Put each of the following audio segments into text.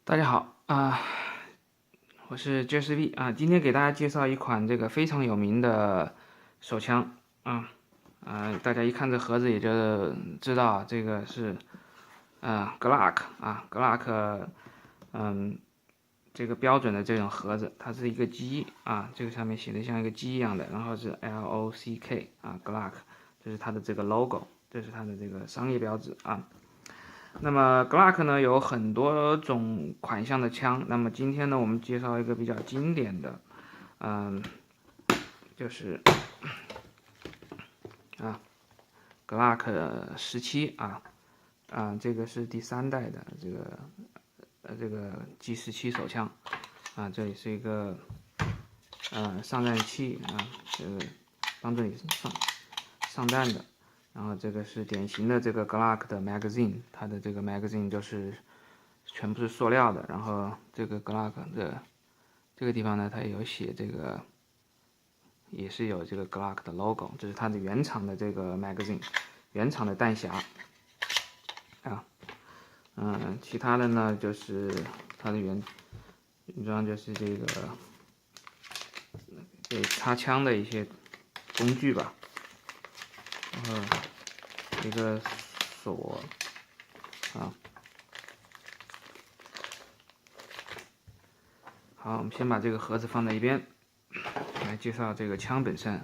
大家好我是 JSB 啊，今天给大家介绍一款这个非常有名的手枪大家一看这盒子也就知道这个是Glock Glock 这个标准的这种盒子，它是一个 G 这个上面写的像一个 G 一样的，然后是 LOCK Glock， 这是它的这个 logo， 这是它的这个商业标志那么 Glock 呢有很多种款项的枪，那么今天呢我们介绍一个比较经典的，就是Glock 17这个是第3代的这个 G17手枪这里是一个上弹器这个帮助你上弹的。然后这个是典型的这个 Glock 的 magazine， 它的这个 magazine 就是全部是塑料的。然后这个 Glock 的这个地方呢，它有写这个，也是有这个 Glock 的 logo， 这是它的原厂的这个 magazine， 原厂的弹匣其他的呢就是它的原装，就是这个给擦枪的一些工具吧。然后一个锁好，我们先把这个盒子放在一边，来介绍这个枪本身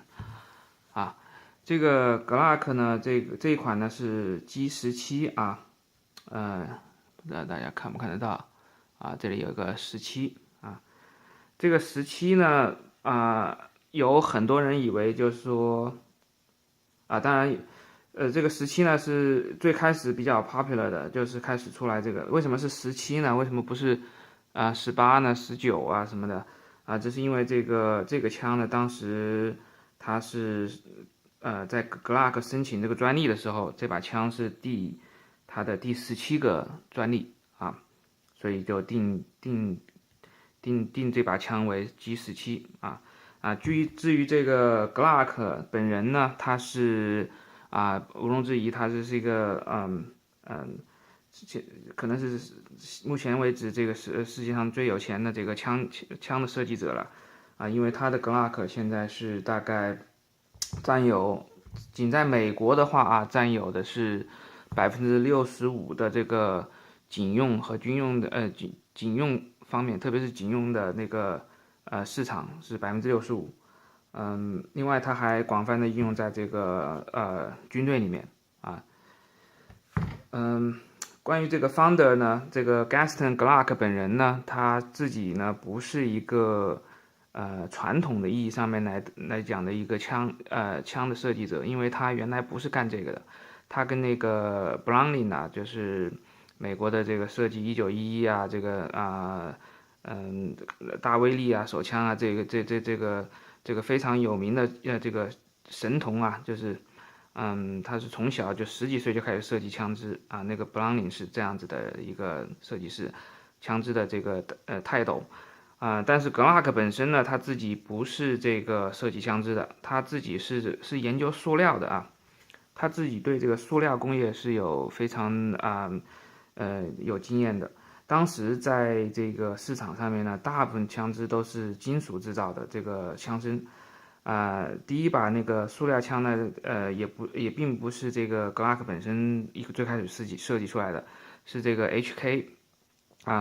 这个 Glock 呢，这一款呢是 G17不知道大家看不看得到这里有一个17这个17呢有很多人以为就是说当然这个17呢是最开始比较 popular 的，就是开始出来这个，为什么是17呢？为什么不是18呢、19什么的这是因为这个枪呢，当时它是在 Glock 申请这个专利的时候，这把枪是它的第17个专利所以就定这把枪为 G17至于这个 Glock 本人呢，他是毋庸置疑，他是一个可能是目前为止这个世界上最有钱的这个枪的设计者了因为他的 Glock 现在是大概占有，仅在美国的话占有的是65%的这个警用和军用的警用方面，特别是警用的那个市场是65%。另外它还广泛的应用在这个军队里面关于这个 founder 呢，这个 Gaston Glock 本人呢，他自己呢不是一个传统的意义上面来讲的一个枪的设计者，因为他原来不是干这个的，他跟那个 Browning 就是美国的这个设计1911这个大威力手枪这个非常有名的这个神童就是他是从小就10几岁就开始设计枪支那个 Browning 是这样子的一个设计师，枪支的这个泰斗但是 Glock 本身呢，他自己不是这个设计枪支的，他自己是研究塑料的他自己对这个塑料工业是有非常有经验的。当时在这个市场上面呢，大部分枪支都是金属制造的这个枪身第一把那个塑料枪呢，也并不是这个 Glock 本身一个最开始设计出来的，是这个 HK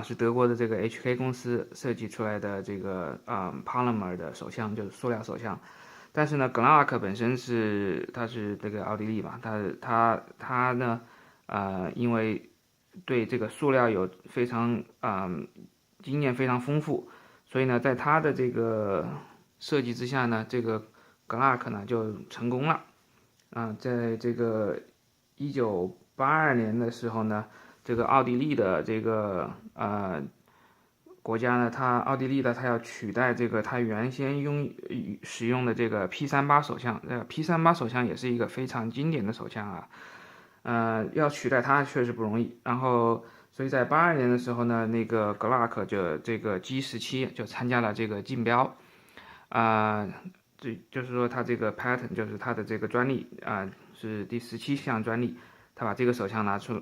是德国的这个 HK 公司设计出来的这个Polymer 的手枪，就是塑料手枪。但是呢 Glock 本身它是这个奥地利嘛，它呢因为对这个塑料有非常经验非常丰富，所以呢在它的这个设计之下呢，这个 Glock 呢就成功了在这个1982年的时候呢，这个奥地利的这个国家呢，奥地利的它要取代这个它原先使用的这个 P38手枪，P38手枪也是一个非常经典的手枪要取代它确实不容易。然后，所以在82年的时候呢，那个 Glock 就这个 G17就参加了这个竞标就是说它这个 patent 就是它的这个专利是第17项专利，他把这个手枪拿出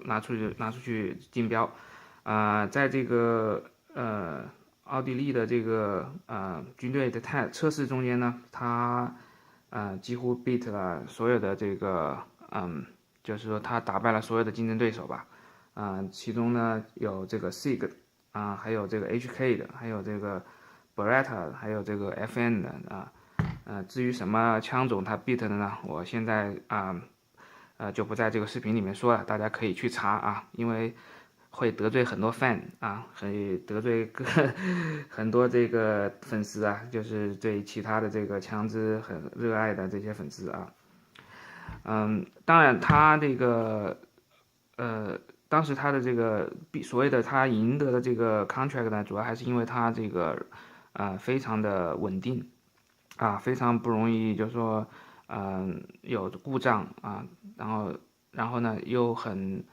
去竞标在这个奥地利的这个军队的测试中间呢，他几乎 beat 了所有的这个就是说他打败了所有的竞争对手吧。其中呢有这个 SIG 还有这个 HK 的，还有这个 Beretta， 还有这个 FN 的至于什么枪种他 beat 的呢，我现在就不在这个视频里面说了，大家可以去查因为会得罪很多 fan 会得罪很多这个粉丝就是对其他的这个枪支很热爱的这些粉丝当然他这个当时他的这个所谓的他赢得的这个 contract 呢，主要还是因为他这个非常的稳定非常不容易，就是说有故障然后呢又很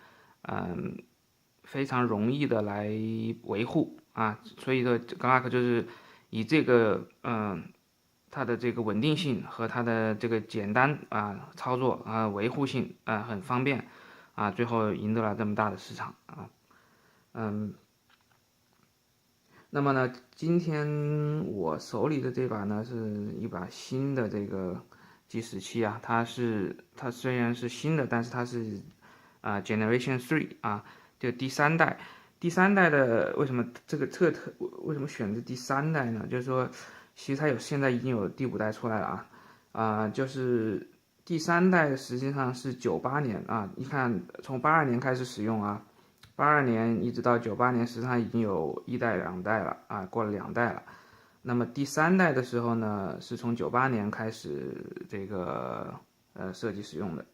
非常容易的来维护所以说 Glock 就是以这个它的这个稳定性和它的这个简单操作维护性很方便最后赢得了这么大的市场那么呢，今天我手里的这把呢是一把新的这个 G17它虽然是新的，但是它是Generation 3就第三代。第三代的为什么为什么选择第三代呢？就是说，其实它现在已经有第5代出来了就是第三代实际上是98年你看从82年开始使用82年一直到98年，实际上已经有1代、2代了过了2代了。那么第三代的时候呢，是从98年开始这个设计使用的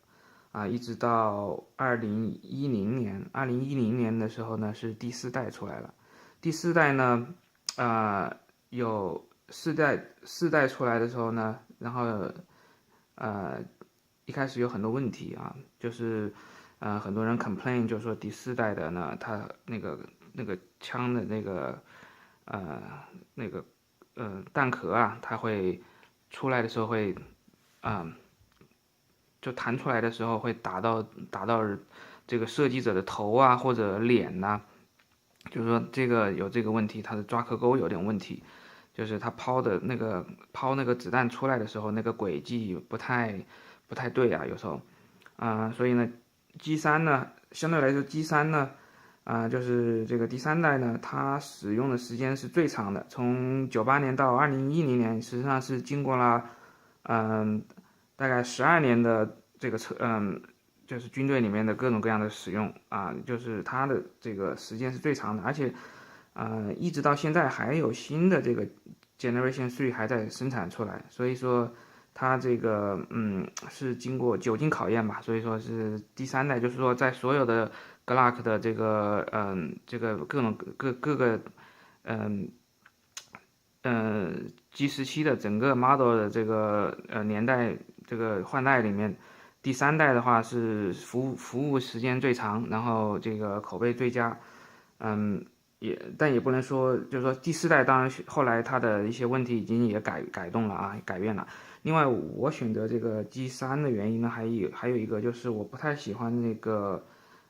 一直到2010年的时候呢，是第4代出来了。第4代呢，有4代出来的时候呢，然后一开始有很多问题就是很多人 complain 就说第4代的呢，它那个枪的那个弹壳它会出来的时候会就弹出来的时候会打到这个设计者的头或者脸就是说这个有这个问题，它的抓壳钩有点问题，就是它抛那个子弹出来的时候，那个轨迹不太对有时候所以呢 G3 呢相对来说 G3 呢就是这个第三代呢，它使用的时间是最长的，从98年到2010年，实际上是经过了大概12年的这个就是军队里面的各种各样的使用就是它的这个时间是最长的，而且一直到现在还有新的这个 Generation 3还在生产出来，所以说它这个是经过久经考验吧，所以说是第三代，就是说在所有的 Glock 的这个这个各个G17的整个 model 的这个年代这个换代里面，第三代的话是服务时间最长，然后这个口碑最佳，但也不能说，就是说第4代当然后来它的一些问题已经也改动了改变了。另外，我选择这个 G3的原因呢，还有一个就是我不太喜欢那个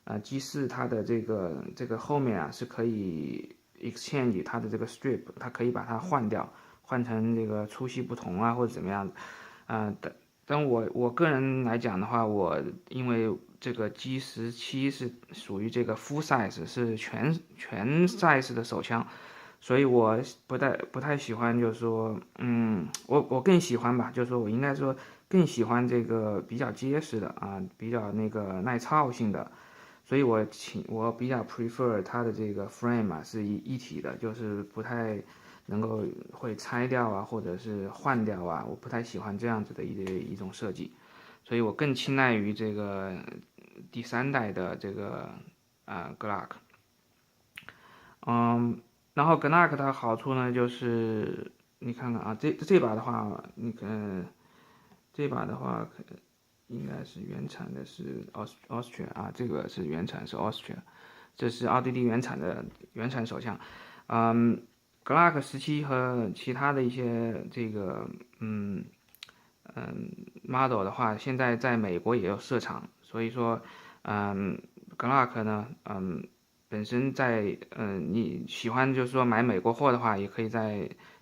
G4它的这个后面是可以 exchange 它的这个 strip， 它可以把它换掉，换成这个粗细不同或者怎么样但我个人来讲的话，我因为这个 G17是属于这个 full size， 是全 size 的手枪，所以我不太喜欢，就是说，我更喜欢吧，就是说我应该说更喜欢这个比较结实的比较那个耐操性的，所以我比较 prefer 它的这个 frame 是一体的，就是不太能够会拆掉或者是换掉我不太喜欢这样子的一种设计，所以我更青睐于这个第三代的这个Glock。然后 Glock 它好处呢就是你看看这把的话，这把的话应该是原产的是 Austria 这个是原产是 Austria， 这是奥地利原产手枪。Glock 17和其他的一些这个model 的话，现在在美国也有设厂，所以说Glock 呢本身在你喜欢就是说买美国货的话，也可以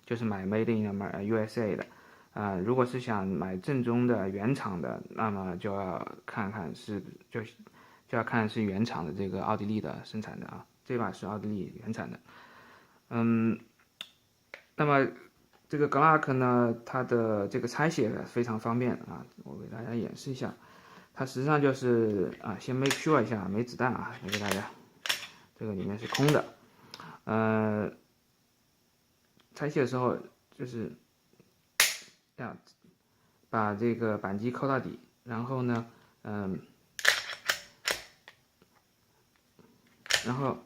就是买 Made in USA 的。如果是想买正宗的原厂的，那么就要看是原厂的这个奥地利的生产的啊，这把是奥地利原产的。那么这个 Glock 呢，它的这个拆卸非常方便啊，我给大家演示一下。它实际上就是先 make sure 一下没子弹啊，我给大家，这个里面是空的。拆卸的时候就是要把这个扳机扣到底，然后呢，然后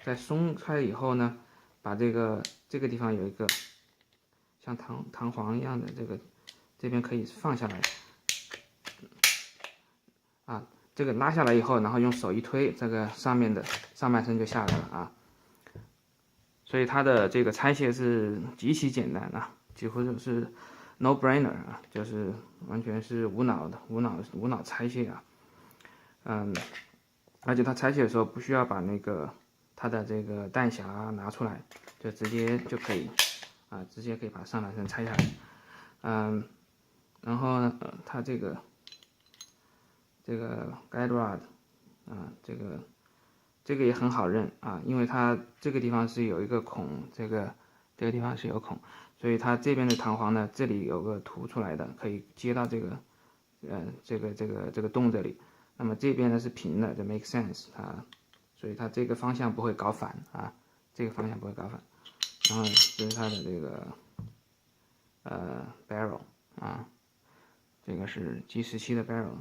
在松开以后呢，把这个地方有一个像弹簧一样的这边可以放下来，这个拉下来以后，然后用手一推，这个上半身就下来了啊。所以它的这个拆卸是极其简单啊，几乎就是 no brainer 啊，就是完全是无脑拆卸啊。而且它拆卸的时候不需要把它的这个弹匣拿出来，就直接就可以直接可以把上半身拆下来。然后呢，它这个 guide rod 这个也很好认啊，因为它这个地方是有一个孔，这个地方是有孔，所以它这边的弹簧呢，这里有个凸出来的，可以接到这个洞这里。那么这边呢是平的，这 make sense 所以它这个方向不会搞反啊，这个方向不会搞反。然后这是它的这个barrel 啊，这个是 G17的 barrel。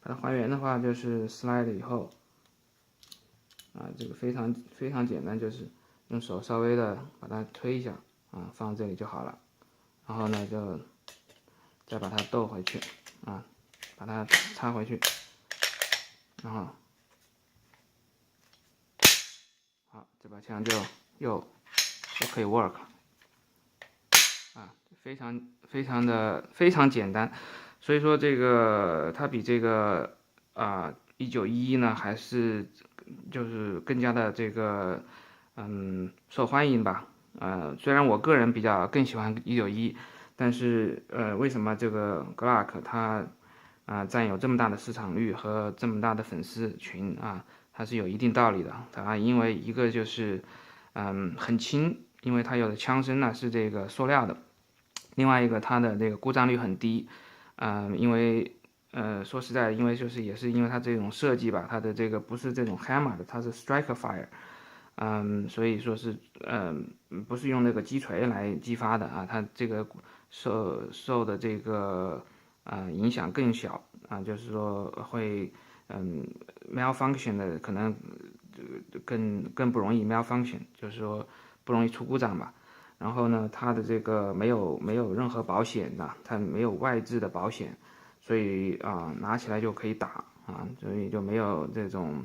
把它还原的话，就是 slide 以后，这个非常简单，就是用手稍微的把它推一下，放这里就好了。然后呢，就再把它逗回去，把它插回去，然后，好，这把枪就又可以 work 了，非常简单。所以说这个它比这个1911呢还是就是更加的这个受欢迎吧。虽然我个人更喜欢1911，但是为什么这个 Glock 它占有这么大的市场率和这么大的粉丝群啊？它是有一定道理的。因为一个就是很轻，因为它有的枪身呢是这个塑料的。另外一个它的这个故障率很低，因为说实在，因为也是因为它这种设计吧，它的这个不是这种 hammer 的，它是 striker fire，所以说是不是用那个击锤来击发的啊，它这个受的这个影响更小就是说会malfunction 的可能更不容易 malfunction， 就是说不容易出故障吧。然后呢，它的这个没有任何保险的，它没有外置的保险，所以拿起来就可以打所以就没有这种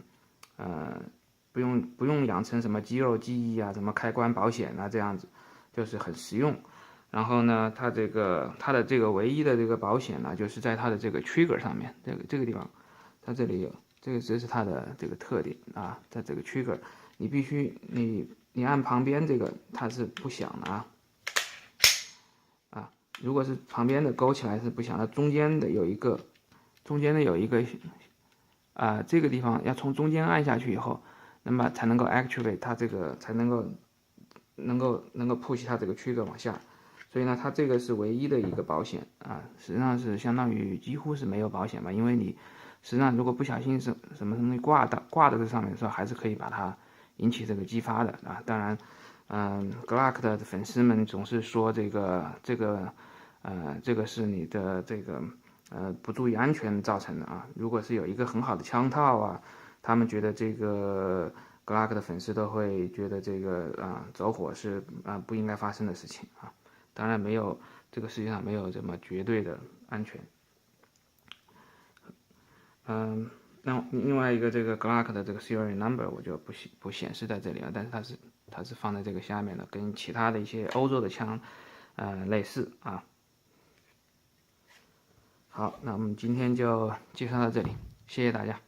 不用养成什么肌肉记忆什么开关保险这样子，就是很实用。然后呢，它的这个唯一的这个保险呢，就是在它的这个 trigger 上面，这个地方，它这里有这是它的这个特点在这个 trigger， 你必须你按旁边这个它是不响的如果是旁边的勾起来是不响的，中间的有一个这个地方要从中间按下去以后，那么才能够 activate 它这个才能够 push 它这个 trigger 往下。所以呢，它这个是唯一的一个保险实际上是相当于几乎是没有保险吧，因为你实际上如果不小心什么东西挂在这上面的时候，还是可以把它引起这个激发的当然Glock 的粉丝们总是说这个是你的这个不注意安全造成的如果是有一个很好的枪套他们觉得这个 Glock 的粉丝都会觉得这个走火是不应该发生的事情当然这个世界上没有这么绝对的安全。那另外一个这个 Glock 的这个 serial number 我就不显示在这里了，但是它是放在这个下面的，跟其他的一些欧洲的枪，类似啊。好，那我们今天就介绍到这里，谢谢大家。